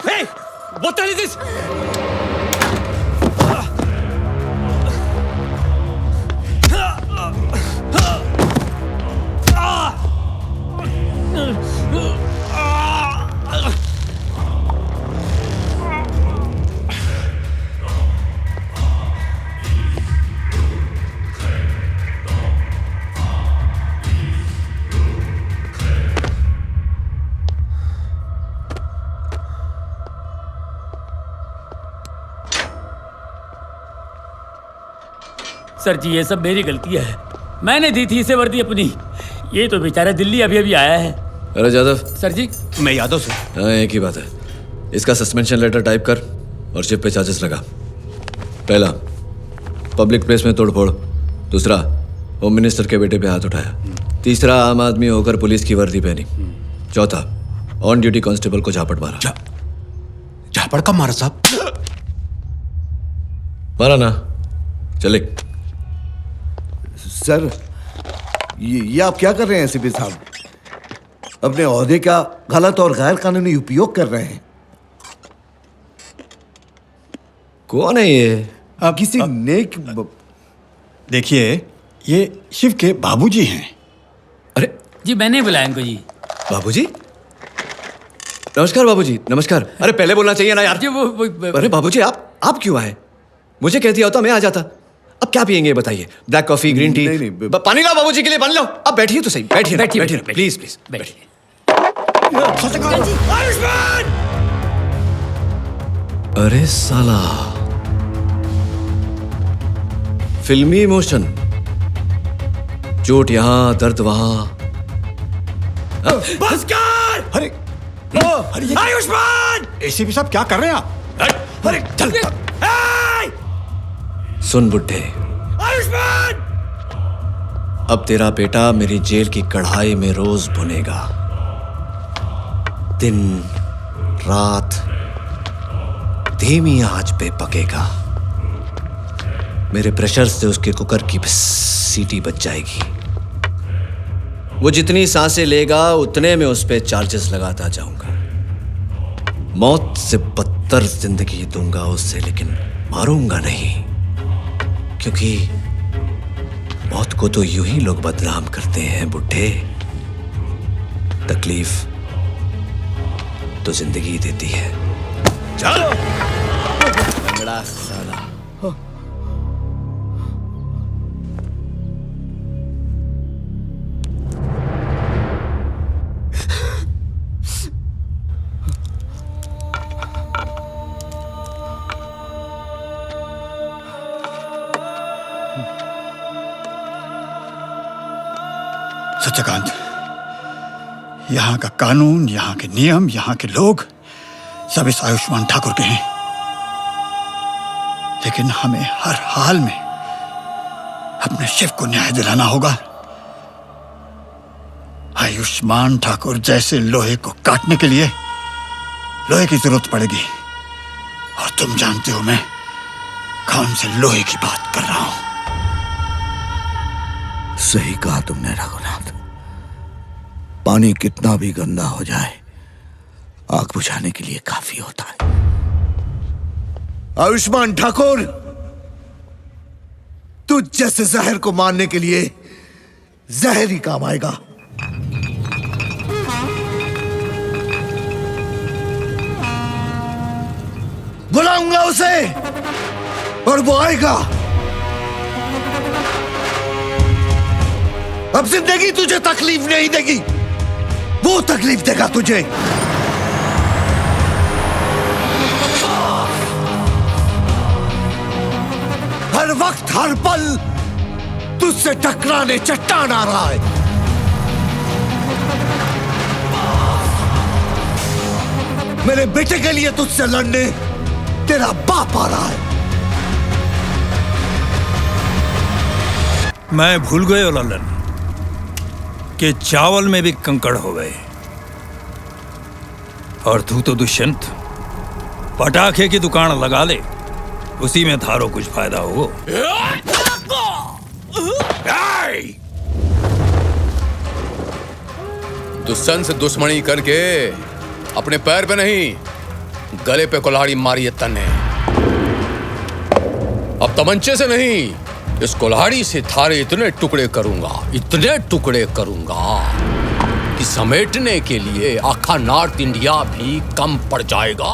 Hey! What the hell is this? Sir ji ये सब मेरी गलती है, मैंने दी थी इसे वर्दी अपनी। ये तो बेचारा दिल्ली अभी अभी आया है। अरे जादव। सर जी। मैं यादव सर। हाँ एक ही बात है, इसका सस्पेंशन लेटर टाइप कर और शिप पे चार्जेस लगा। पहला, पब्लिक प्लेस में तोड़फोड़। दूसरा, होम मिनिस्टर के बेटे पे हाथ उठाया। तीसरा, आम आदमी होकर पुलिस की वर्दी पहनी। चौथा, ऑन ड्यूटी कांस्टेबल को झापड़ मारा। झापड़ कब मारा साहब? मारा ना, चले। सर ये आप क्या कर रहे हैं एसीपी साहब? अपने ओहदे का गलत और गैर कानूनी उपयोग कर रहे हैं। कौन है ये? आप किसी नेक देखिए ये शिव के बाबूजी हैं। अरे जी मैंने बुलाया इनको जी। बाबूजी? नमस्कार बाबूजी, नमस्कार। अरे पहले बोलना चाहिए ना यार। जी वो अरे बाबूजी आप क्यों आए? मुझे कह दिया होता मैं आ जाता। अब क्या पियेंगे बताइए? Black coffee, green tea? पानी लाओ बाबूजी के लिए, पानी लाओ। अब बैठिए तो सही, बैठिए बैठिए प्लीज प्लीज बैठिए। अरे साला, फिल्मी इमोशन, चोट यहां दर्द वहां। बस कर! अरे आयुष्मान! एसीपी साहब क्या कर रहे हैं आप? अरे चल! सुन बुड्ढे, आयुष्मान! अब तेरा बेटा मेरी जेल की कढ़ाई में रोज भुनेगा। दिन रात धीमी आंच पे पकेगा। मेरे प्रेशर से उसके कुकर की सीटी बच जाएगी। वो जितनी सांसें लेगा उतने में उस पे चार्जेस लगाता जाऊंगा। मौत से बदतर जिंदगी दूंगा उससे, लेकिन मारूंगा नहीं, क्योंकि मौत को तो यूं ही लोग बदनाम करते हैं बुड्ढे। तकलीफ तो जिंदगी देती है। चलो लंगड़ा साला। सत्यकांत, यहाँ का कानून, यहाँ के नियम, यहाँ के लोग सब इस आयुष्मान ठाकुर के हैं, लेकिन हमें हर हाल में अपने शिव को न्याय दिलाना होगा। आयुष्मान ठाकुर जैसे लोहे को काटने के लिए लोहे की जरूरत पड़ेगी, और तुम जानते हो मैं कौन से लोहे की बात कर रहा हूं। सही कहा तुमने रघुनाथ। पानी कितना भी गंदा हो जाए आग बुझाने के लिए काफी होता है। आयुष्मान ठाकुर, तू जैसे जहर को मारने के लिए जहर ही काम आएगा। बुलाऊंगा उसे और वो आएगा। अब जिंदगी तुझे तकलीफ नहीं देगी, वो तकलीफ देगा तुझे। हर वक्त हर पल तुझसे टकराने चट्टान आ रहा है। मेरे बेटे के लिए तुझसे लड़ने तेरा बाप आ रहा है। मैं भूल गए ललन कि चावल में भी कंकड़ हो गए, और तू तो दुष्यंत पटाखे की दुकान लगा ले, उसी में थारो कुछ फायदा हो। दुष्यंत से दुश्मनी करके अपने पैर पे नहीं गले पे कुल्हाड़ी मारी है तन्ने। अब तमंचे से नहीं, इस कुल्हाड़ी से थारे इतने टुकड़े करूंगा कि समेटने के लिए आखा नॉर्थ इंडिया भी कम पड़ जाएगा।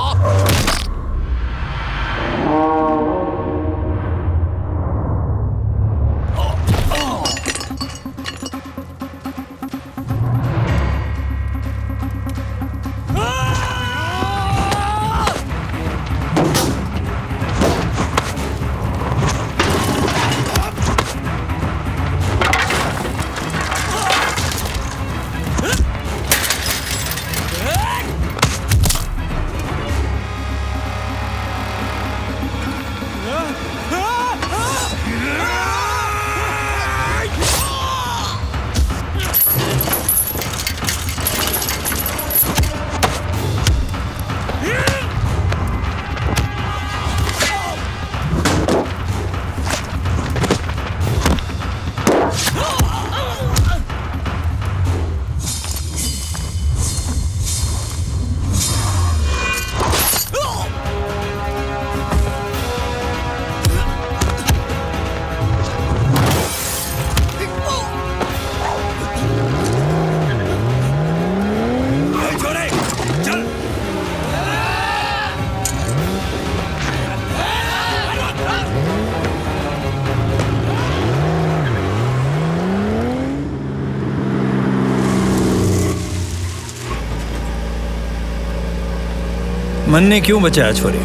मन ने क्यों बचाया छोरे?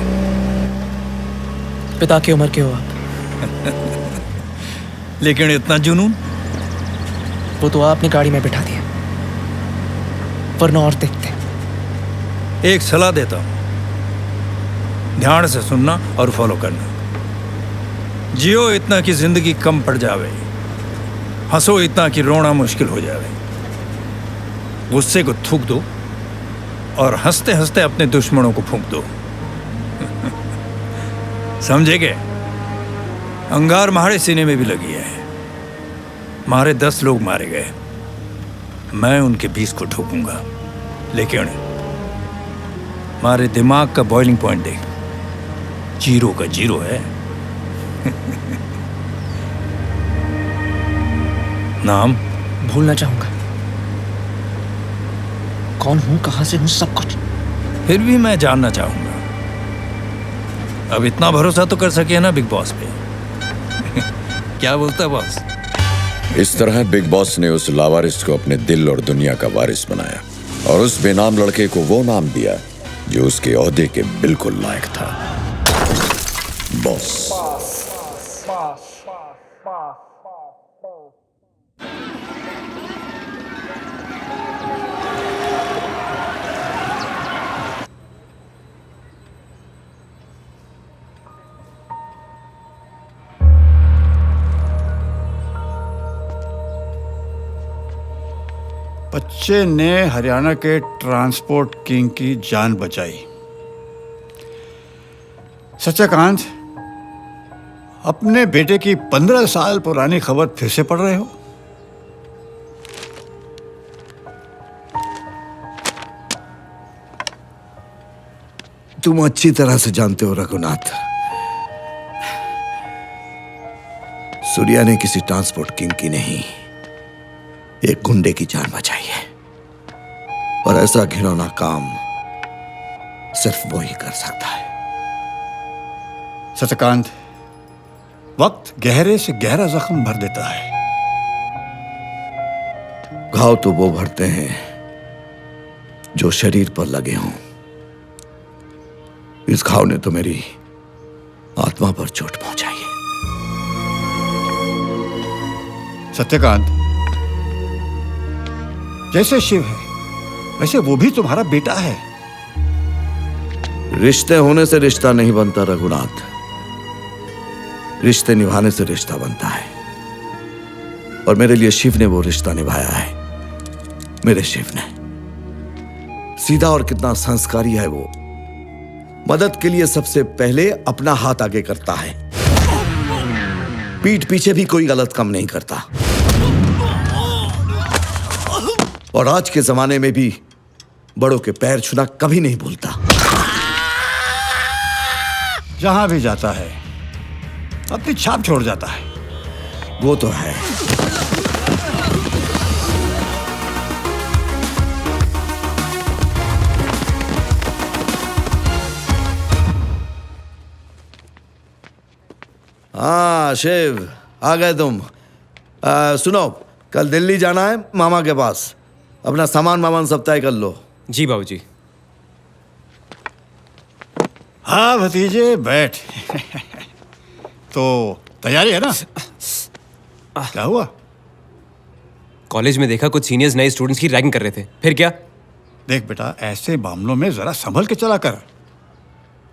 पिता की उम्र के हो आप। लेकिन इतना जुनून? वो तो आपने गाड़ी में बिठा दिया, वरना और देखते। एक सलाह देता हूं, ध्यान से सुनना और फॉलो करना। जियो इतना कि जिंदगी कम पड़ जावे, हंसो इतना कि रोना मुश्किल हो जावे। गुस्से को थूक दो और हंसते हंसते अपने दुश्मनों को फूंक दो। समझे क्या? अंगार मारे सीने में भी लगी है। मारे 10 लोग मारे गए, मैं उनके 20 को ठोकूंगा। लेकिन मारे दिमाग का बॉइलिंग पॉइंट देख, 0 का 0 है। नाम भूलना चाहूंगा, कौन हूं, कहां से हूं, सब कुछ। फिर भी मैं जानना चाहूंगा। अब इतना भरोसा तो कर सके ना बिग बॉस पे। क्या बोलता बॉस? इस तरह बिग बॉस ने उस लावारिस को अपने दिल और दुनिया का वारिस बनाया और उस बेनाम लड़के को वो नाम दिया जो उसके ओहदे के बिल्कुल लायक था, बॉस। बच्चे ने हरियाणा के ट्रांसपोर्ट किंग की जान बचाई। सच्चाकांत, अपने बेटे की 15 साल पुरानी खबर फिर से पढ़ रहे हो? तुम अच्छी तरह से जानते हो रघुनाथ, सूर्या ने किसी ट्रांसपोर्ट किंग की नहीं, एक गुंडे की जान बचाई है। और ऐसा घिनौना काम सिर्फ वो ही कर सकता है। सत्यकांत, वक्त गहरे से गहरा जख्म भर देता है। घाव तो वो भरते हैं जो शरीर पर लगे हों। इस घाव ने तो मेरी आत्मा पर चोट पहुंचाई है। सत्यकांत, जैसे शिव है वैसे वो भी तुम्हारा बेटा है। रिश्ते होने से रिश्ता नहीं बनता रघुनाथ, रिश्ते निभाने से रिश्ता बनता है। और मेरे लिए शिव ने वो रिश्ता निभाया है। मेरे शिव ने सीधा और कितना संस्कारी है वो। मदद के लिए सबसे पहले अपना हाथ आगे करता है, पीठ पीछे भी कोई गलत काम नहीं करता। और आज के जमाने में भी बड़ों के पैर छूना कभी नहीं भूलता। जहां भी जाता है अपनी छाप छोड़ जाता है। वो तो है। हाँ शिव, आ गए तुम। सुनो, कल दिल्ली जाना है मामा के पास। अपना सामान वामान सब तय कर लो। जी बाबूजी। हाँ भतीजे बैठ। तो तैयारी है ना? क्या हुआ? कॉलेज में देखा कुछ सीनियर्स नए स्टूडेंट्स की रैगिंग कर रहे थे, फिर क्या? देख बेटा, ऐसे मामलों में जरा संभल के चला कर,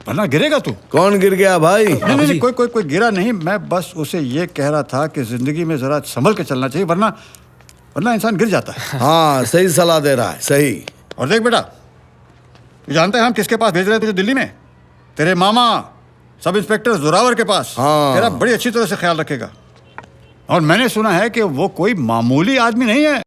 वरना गिरेगा तू। कौन गिर गया भाई? नहीं, कोई गिरा नहीं। मैं बस उसे ये कह रहा था कि जिंदगी में जरा संभल के चलना चाहिए, वरना इंसान गिर जाता है। हाँ, सही सलाह दे रहा है, सही। और देख बेटा, तू जानता है हम किसके पास भेज रहे हैं तुझे दिल्ली में? तेरे मामा सब इंस्पेक्टर जोरावर के पास। हाँ। तेरा बड़ी अच्छी तरह से ख्याल रखेगा। और मैंने सुना है कि वो कोई मामूली आदमी नहीं है।